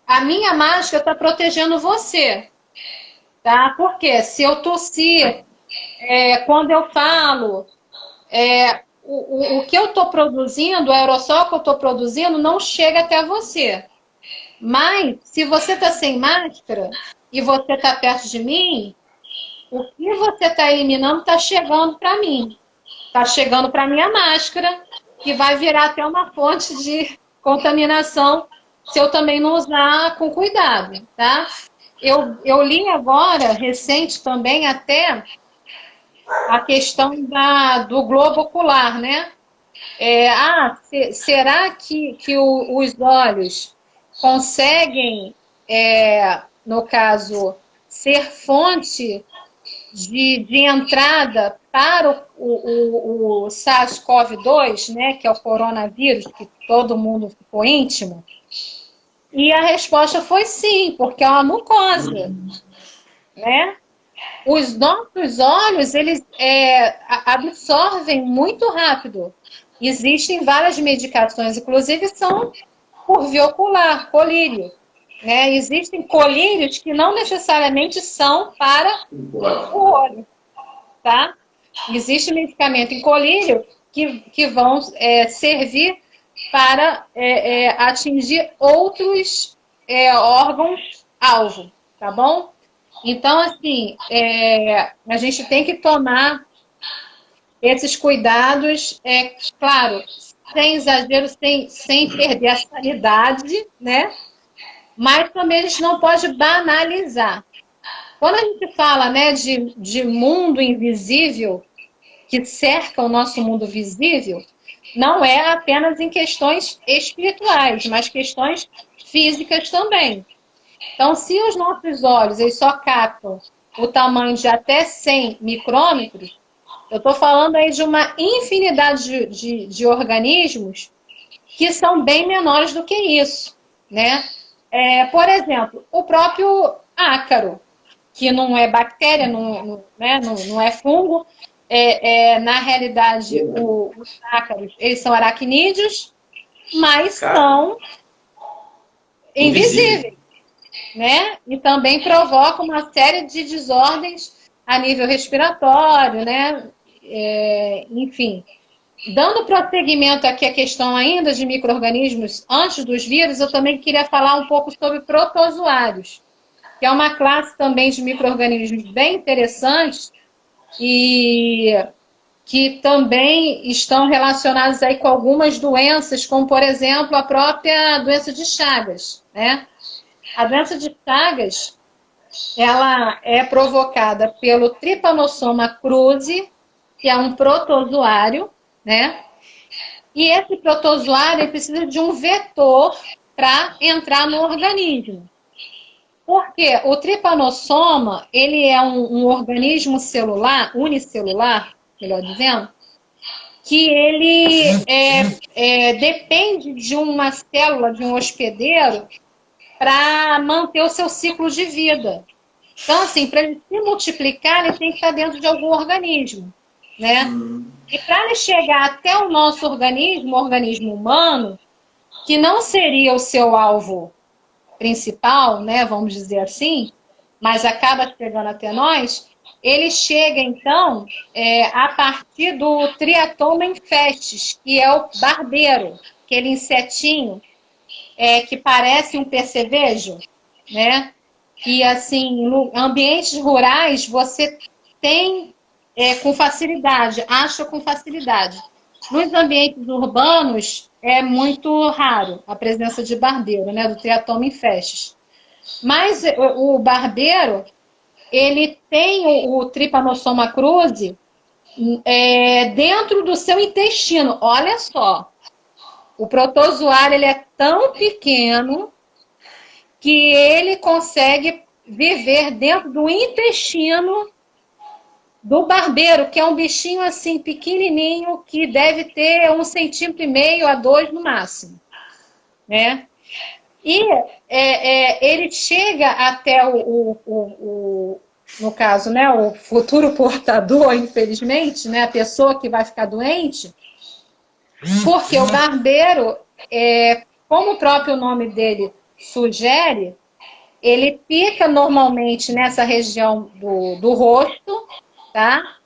a minha máscara está protegendo você, tá? Porque se eu tossir, quando eu falo, o que eu estou produzindo, o aerossol que eu estou produzindo, não chega até você. Mas, se você está sem máscara e você está perto de mim, o que você está eliminando está chegando para mim. Está chegando para a minha máscara, que vai virar até uma fonte de contaminação se eu também não usar com cuidado, tá? Eu li agora, recente também, até a questão do globo ocular, né? Será que os olhos conseguem, no caso, ser fonte de entrada para o SARS-CoV-2, né, que é o coronavírus, que todo mundo ficou íntimo? E a resposta foi sim, porque é uma mucosa, né? Os nossos olhos, eles absorvem muito rápido. Existem várias medicações, inclusive são por via ocular, colírio. Né? Existem colírios que não necessariamente são para o olho. Tá? Existe medicamento em colírio que vão servir para atingir outros órgãos-alvo. Tá bom? Então, assim, a gente tem que tomar esses cuidados, claro, sem exagero, sem perder a sanidade, né? Mas também a gente não pode banalizar. Quando a gente fala, né, de mundo invisível, que cerca o nosso mundo visível, não é apenas em questões espirituais, mas questões físicas também. Então, se os nossos olhos eles só captam o tamanho de até 100 micrômetros, eu estou falando aí de uma infinidade de organismos que são bem menores do que isso, né? Por exemplo, o próprio ácaro, que não é bactéria, não é fungo. Na realidade, os ácaros, eles são aracnídeos, mas são invisíveis. Né? E também provoca uma série de desordens a nível respiratório, né? Enfim. Dando prosseguimento aqui à questão ainda de micro-organismos antes dos vírus, eu também queria falar um pouco sobre protozoários, que é uma classe também de micro-organismos bem interessantes e que também estão relacionados aí com algumas doenças, como, por exemplo, a própria doença de Chagas, né? A doença de Chagas, ela é provocada pelo Trypanosoma cruzi, que é um protozoário, né? E esse protozoário precisa de um vetor para entrar no organismo. Porque o Trypanosoma, ele é um organismo celular, unicelular, melhor dizendo, que ele depende de uma célula, de um hospedeiro, para manter o seu ciclo de vida. Então, assim, para ele se multiplicar, ele tem que estar dentro de algum organismo, né? E para ele chegar até o nosso organismo, o organismo humano, que não seria o seu alvo principal, né, vamos dizer assim, mas acaba chegando até nós, ele chega, então, a partir do Triatoma infestis, que é o barbeiro, aquele insetinho que parece um percevejo, né? Que, assim, em ambientes rurais, você tem com facilidade, acha com facilidade. Nos ambientes urbanos, é muito raro a presença de barbeiro, né? Do Triatoma infestis. Mas o barbeiro, ele tem o Trypanosoma cruzi dentro do seu intestino. Olha só. O protozoário ele é tão pequeno que ele consegue viver dentro do intestino do barbeiro, que é um bichinho assim pequenininho que deve ter 1,5 centímetros a 2 no máximo, né? E ele chega até no caso, né, o futuro portador, infelizmente, né, a pessoa que vai ficar doente, porque o barbeiro, como o próprio nome dele sugere, ele pica normalmente nessa região do rosto, tá?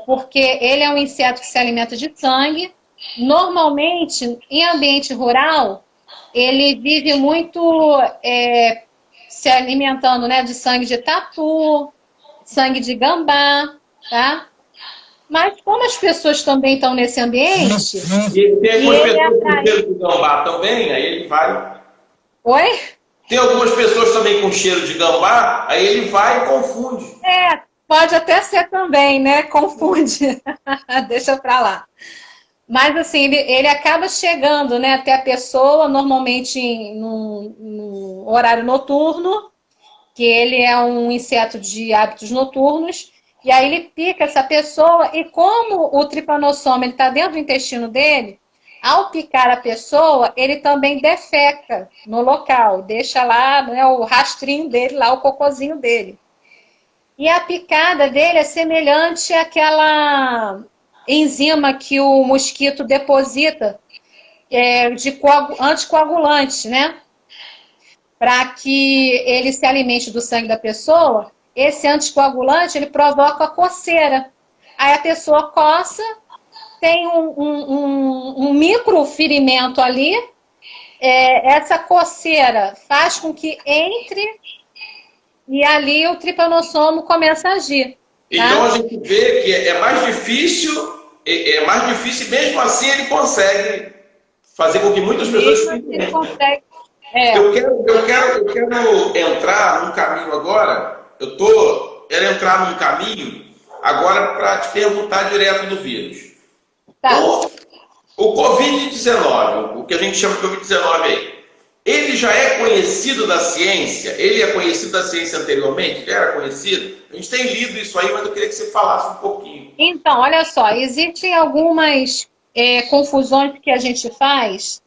Porque ele é um inseto que se alimenta de sangue. Normalmente, em ambiente rural, ele vive muito se alimentando, né, de sangue de tatu, sangue de gambá, tá? Mas como as pessoas também estão nesse ambiente, E tem algumas ele pessoas com atrai... cheiro de gambá também, aí ele vai. Oi? Tem algumas pessoas também com cheiro de gambá, aí ele vai e confunde. Pode até ser também, né? Confunde. Deixa pra lá. Mas assim, ele acaba chegando, né, até a pessoa, normalmente num horário noturno, que ele é um inseto de hábitos noturnos, e aí ele pica essa pessoa, e como o tripanossoma está dentro do intestino dele, ao picar a pessoa, ele também defeca no local, deixa lá, né, o rastrinho dele, lá o cocôzinho dele. E a picada dele é semelhante àquela enzima que o mosquito deposita de anticoagulante, né? Para que ele se alimente do sangue da pessoa, esse anticoagulante ele provoca a coceira. Aí a pessoa coça, tem um microferimento ali, essa coceira faz com que entre e ali o tripanossoma começa a agir. Tá? Então a gente vê que é mais difícil e mesmo assim ele consegue fazer com que muitas pessoas fiquem. Ele consegue. Eu quero entrar num caminho agora. Quero entrar num caminho agora para te perguntar direto do vírus. Tá. O Covid-19, o que a gente chama de Covid-19 aí, ele já é conhecido da ciência? Ele é conhecido da ciência anteriormente? Ele era conhecido? A gente tem lido isso aí, mas eu queria que você falasse um pouquinho. Então, olha só, existem algumas confusões que a gente faz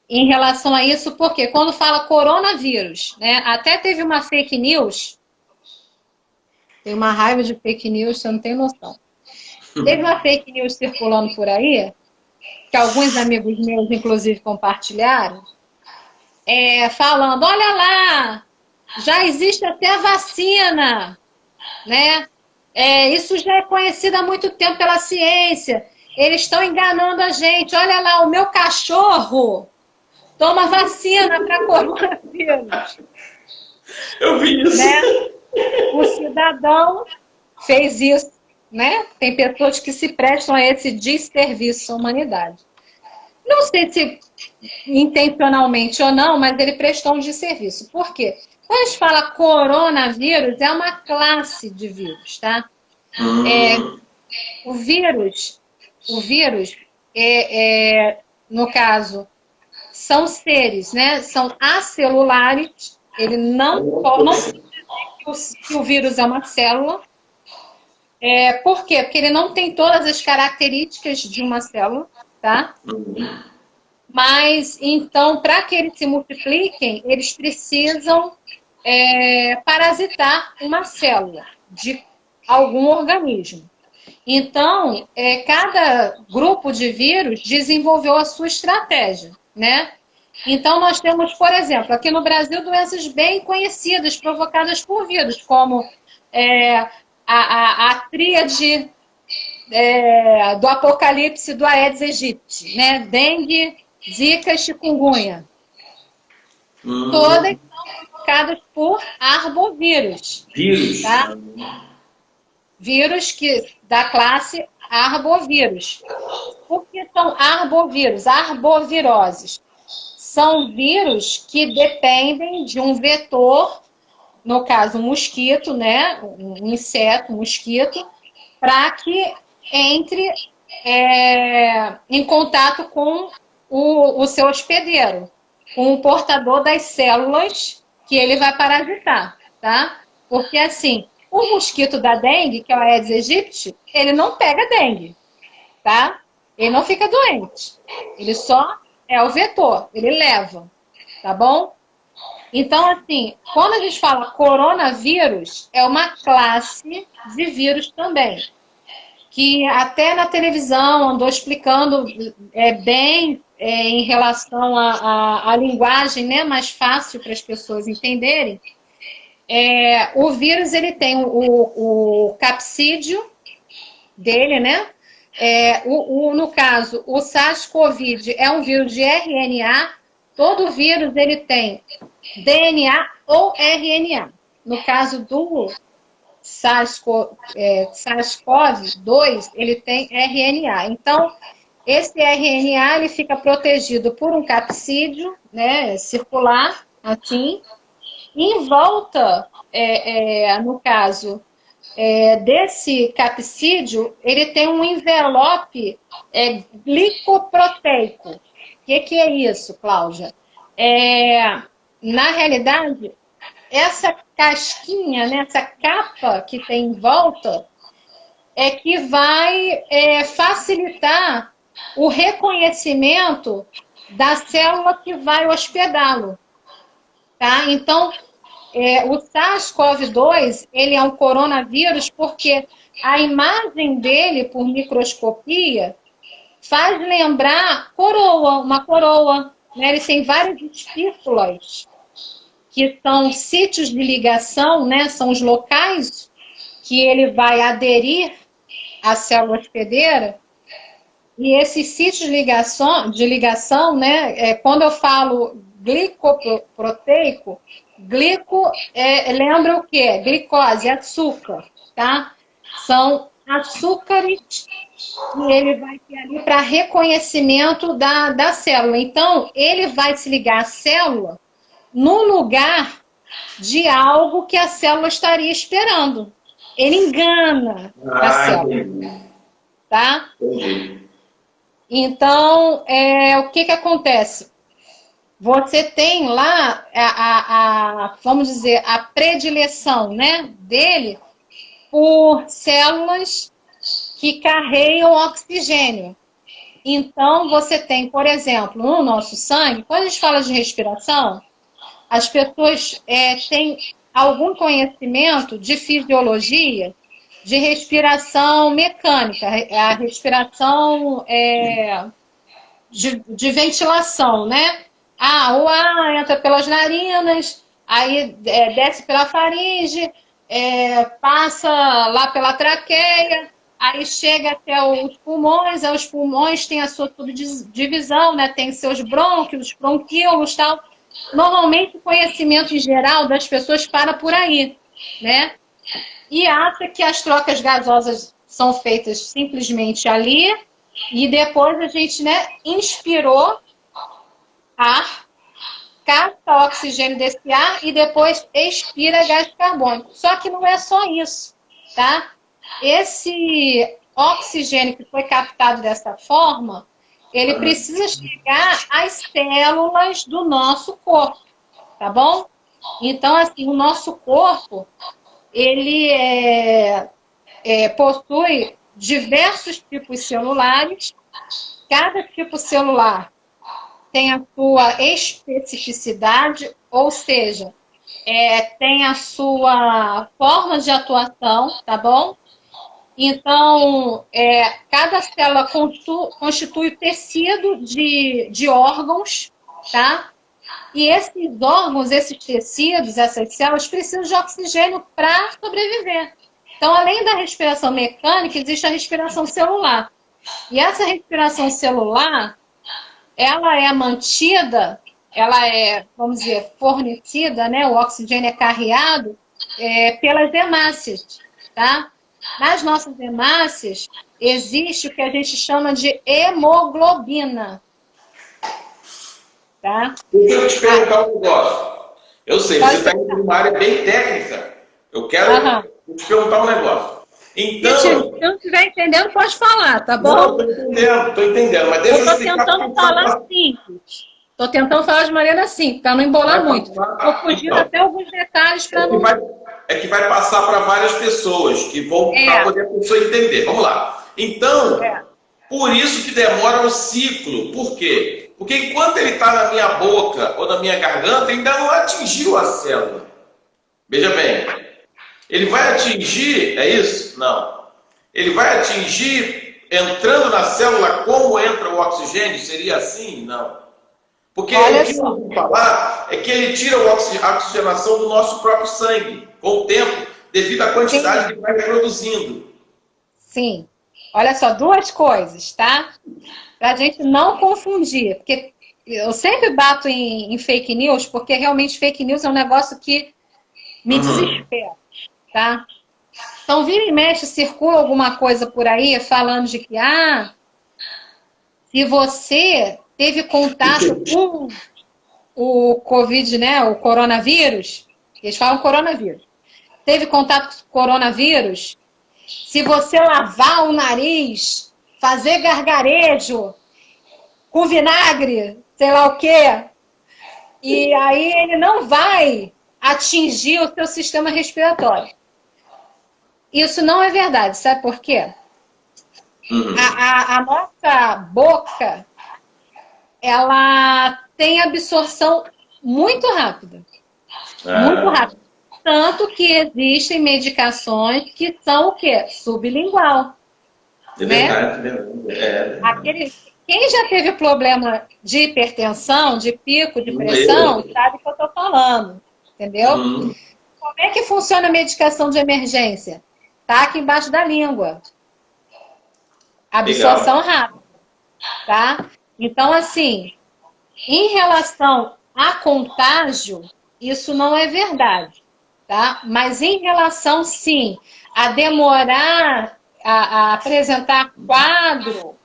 em relação a isso, porque quando fala coronavírus, né, até teve uma fake news, tem uma raiva de fake news, você não tem noção. Teve uma fake news circulando por aí, que alguns amigos meus, inclusive, compartilharam, falando, olha lá, já existe até vacina, né? Isso já é conhecido há muito tempo pela ciência. Eles estão enganando a gente. Olha lá, o meu cachorro toma vacina para coronavírus. Eu vi isso. Né? O cidadão fez isso, né? Tem pessoas que se prestam a esse desserviço à humanidade. Não sei se intencionalmente ou não, mas ele prestou um desserviço. Por quê? Quando a gente fala coronavírus, é uma classe de vírus, tá? O vírus, no caso, são seres, né? São acelulares. Ele não pode dizer que o vírus é uma célula. Por quê? Porque ele não tem todas as características de uma célula, tá? Mas, então, para que eles se multipliquem, eles precisam parasitar uma célula de algum organismo. Então, cada grupo de vírus desenvolveu a sua estratégia, né? Então, nós temos, por exemplo, aqui no Brasil, doenças bem conhecidas provocadas por vírus, como a tríade do apocalipse do Aedes aegypti, né? Dengue, Zika e chikungunya. Todas são provocadas por arbovírus. Vírus. Tá? Vírus da classe arbovírus. Por que são arbovírus? Arboviroses. São vírus que dependem de um vetor, no caso um mosquito, né? Um inseto, um mosquito, para que entre em contato com o seu hospedeiro, com o portador das células que ele vai parasitar, tá? Porque assim, o mosquito da dengue, que é o Aedes aegypti, ele não pega dengue, tá? Ele não fica doente. Ele só é o vetor, ele leva, tá bom? Então, assim, quando a gente fala coronavírus, é uma classe de vírus também, que até na televisão andou explicando bem em relação à linguagem, né, mais fácil para as pessoas entenderem. O vírus, ele tem o capsídeo dele, né? No caso, o SARS-CoV é um vírus de RNA. Todo vírus ele tem DNA ou RNA. No caso do SARS-CoV-2, ele tem RNA. Então, esse RNA ele fica protegido por um capsídeo, né, circular, assim. Em volta, no caso desse capsídeo, ele tem um envelope glicoproteico. O que é isso, Cláudia? Na realidade, essa casquinha, né, essa capa que tem em volta, que vai facilitar o reconhecimento da célula que vai hospedá-lo. Tá? Então, o SARS-CoV-2, ele é um coronavírus porque a imagem dele, por microscopia, faz lembrar uma coroa. Né? Ele tem várias espículas, que são sítios de ligação, né? São os locais que ele vai aderir à célula hospedeira. E esses sítios de ligação, né? Quando eu falo glicoproteico, glico lembra o quê? Glicose, açúcar, tá? São açúcares e ele vai ter ali para reconhecimento da célula. Então, ele vai se ligar à célula no lugar de algo que a célula estaria esperando. Ele engana a célula. Tá? Então, o que acontece? Você tem lá, vamos dizer, a predileção, né, dele por células que carregam oxigênio. Então, você tem, por exemplo, no nosso sangue, quando a gente fala de respiração, as pessoas têm algum conhecimento de fisiologia de respiração mecânica, a respiração de ventilação, né? O ar entra pelas narinas, aí desce pela faringe, passa lá pela traqueia, aí chega até os pulmões, aí os pulmões têm a sua subdivisão, né? Tem seus brônquios, bronquíolos e tal. Normalmente o conhecimento em geral das pessoas para por aí, né? E acha que as trocas gasosas são feitas simplesmente ali e depois a gente, né, inspirou ar, capta oxigênio desse ar e depois expira gás carbônico. Só que não é só isso, tá? Esse oxigênio que foi captado dessa forma, ele precisa chegar às células do nosso corpo, tá bom? Então, assim, o nosso corpo, ele possui diversos tipos celulares. Cada tipo celular tem a sua especificidade, ou seja, tem a sua forma de atuação, tá bom? Então, cada célula constitui tecido de órgãos, tá? E esses órgãos, esses tecidos, essas células precisam de oxigênio para sobreviver. Então, além da respiração mecânica, existe a respiração celular. E essa respiração celular, ela é mantida, ela é, vamos dizer, fornecida, né? O oxigênio é carreado pelas hemácias, tá? Nas nossas hemácias, existe o que a gente chama de hemoglobina. Tá? Deixa eu te perguntar um negócio. Eu sei, você está indo numa área bem técnica. Eu quero te perguntar um negócio. Então, se eu não estiver entendendo, pode falar, tá bom? Não, estou entendendo, mas deixa eu explicar. Estou tentando falar simples. Estou tentando falar de maneira simples, para não embolar muito. Estou fugindo até alguns detalhes para não... Que vai passar para várias pessoas, que vão para poder a pessoa entender. Vamos lá. Então, por isso que demora o ciclo. Por quê? Porque enquanto ele está na minha boca ou na minha garganta, ainda não atingiu a célula. Veja bem, ele vai atingir, é isso? Não. Ele vai atingir entrando na célula como entra o oxigênio? Seria assim? Não. Porque o que eu vou falar é que ele tira a oxigenação do nosso próprio sangue, com o tempo, devido à quantidade que ele vai produzindo. Sim. Olha só, duas coisas, tá? Para a gente não confundir. Porque eu sempre bato em fake news, porque realmente fake news é um negócio que me desespera, tá? Então, vira e mexe, circula alguma coisa por aí falando de que, se você teve contato com o Covid, né, o coronavírus, eles falam coronavírus, teve contato com o coronavírus, se você lavar o nariz, fazer gargarejo com vinagre, sei lá o quê, e aí ele não vai atingir o seu sistema respiratório. Isso não é verdade, sabe por quê? A nossa boca, ela tem absorção muito rápida. Muito rápida. Tanto que existem medicações que são o quê? Sublingual. É verdade. Quem já teve problema de hipertensão, de pico de pressão, sabe o que eu estou falando. Entendeu? Como é que funciona a medicação de emergência? Tá aqui embaixo da língua. Absorção rápida. Tá? Então, assim, em relação a contágio, isso não é verdade. Tá? Mas em relação, sim, a demorar a apresentar quadro,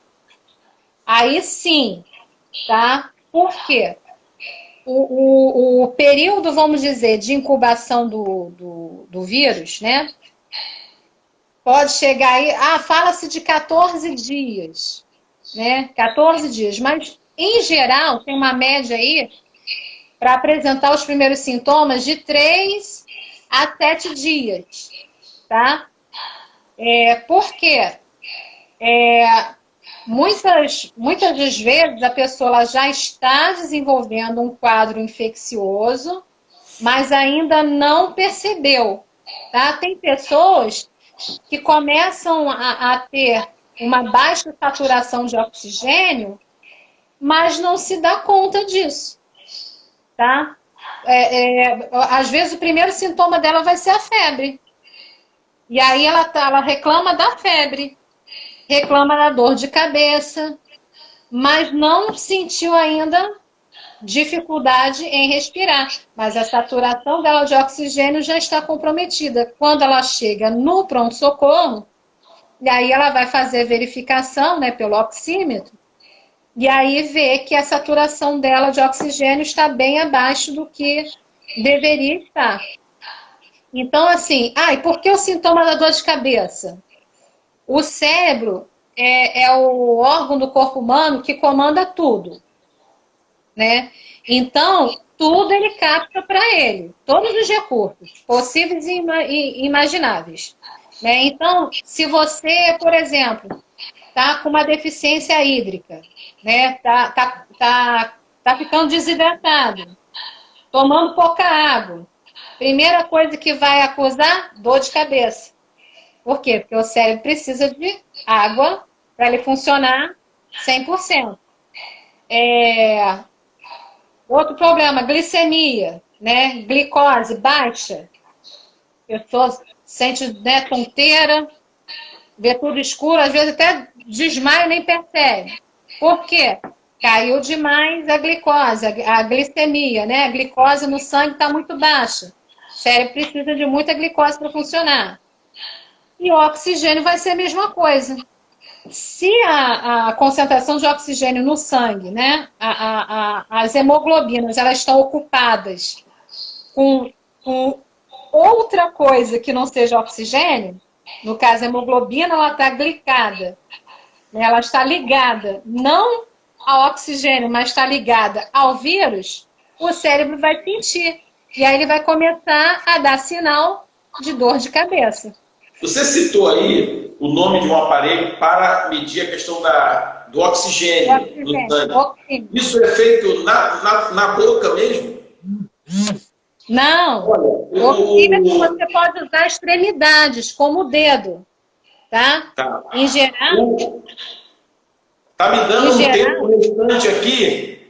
aí sim. Tá? Por quê? O período, vamos dizer, de incubação do vírus, né? Pode chegar aí, fala-se de 14 dias, né? 14 dias, mas em geral tem uma média aí para apresentar os primeiros sintomas de 3 a 7 dias, tá? Por quê? Muitas das vezes a pessoa ela já está desenvolvendo um quadro infeccioso, mas ainda não percebeu, tá? Tem pessoas que começam a ter uma baixa saturação de oxigênio, mas não se dá conta disso, tá? Às vezes o primeiro sintoma dela vai ser a febre. E aí ela reclama da febre, reclama da dor de cabeça, mas não sentiu ainda dificuldade em respirar. Mas a saturação dela de oxigênio já está comprometida. Quando ela chega no pronto-socorro, e aí ela vai fazer verificação, né, pelo oxímetro, e aí vê que a saturação dela de oxigênio está bem abaixo do que deveria estar. Então, assim, e por que o sintoma da dor de cabeça? O cérebro é o órgão do corpo humano que comanda tudo, né? Então, tudo ele capta para ele, todos os recursos possíveis e imagináveis, né? Então, se você, por exemplo, tá com uma deficiência hídrica, né? Tá ficando desidratado, tomando pouca água, primeira coisa que vai acusar, dor de cabeça. Por quê? Porque o cérebro precisa de água para ele funcionar 100%. Outro problema, glicemia, né? Glicose baixa. A pessoa sente, né, tonteira, vê tudo escuro, às vezes até desmaia e nem percebe. Por quê? Caiu demais a glicose, a glicemia, né? A glicose no sangue está muito baixa. O cérebro precisa de muita glicose para funcionar. E o oxigênio vai ser a mesma coisa. Se a concentração de oxigênio no sangue, né, as hemoglobinas, elas estão ocupadas com outra coisa que não seja oxigênio, no caso a hemoglobina, ela está glicada, né, ela está ligada não ao oxigênio, mas está ligada ao vírus, o cérebro vai sentir. E aí ele vai começar a dar sinal de dor de cabeça. Você citou aí o nome de um aparelho para medir a questão do oxigênio do sangue. Isso é feito na boca mesmo? Não. Olha, Oxímetro você pode usar extremidades, como o dedo. Tá? Em geral. Tá me dando um tempo restante aqui.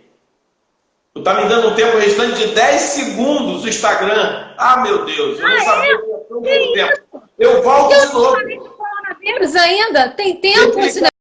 Tu tá me dando um tempo restante de 10 segundos o Instagram. Ah, meu Deus, eu não sabia que tinha tão pouco tempo. Eu volto de novo. Coronavírus ainda? Tem tempo?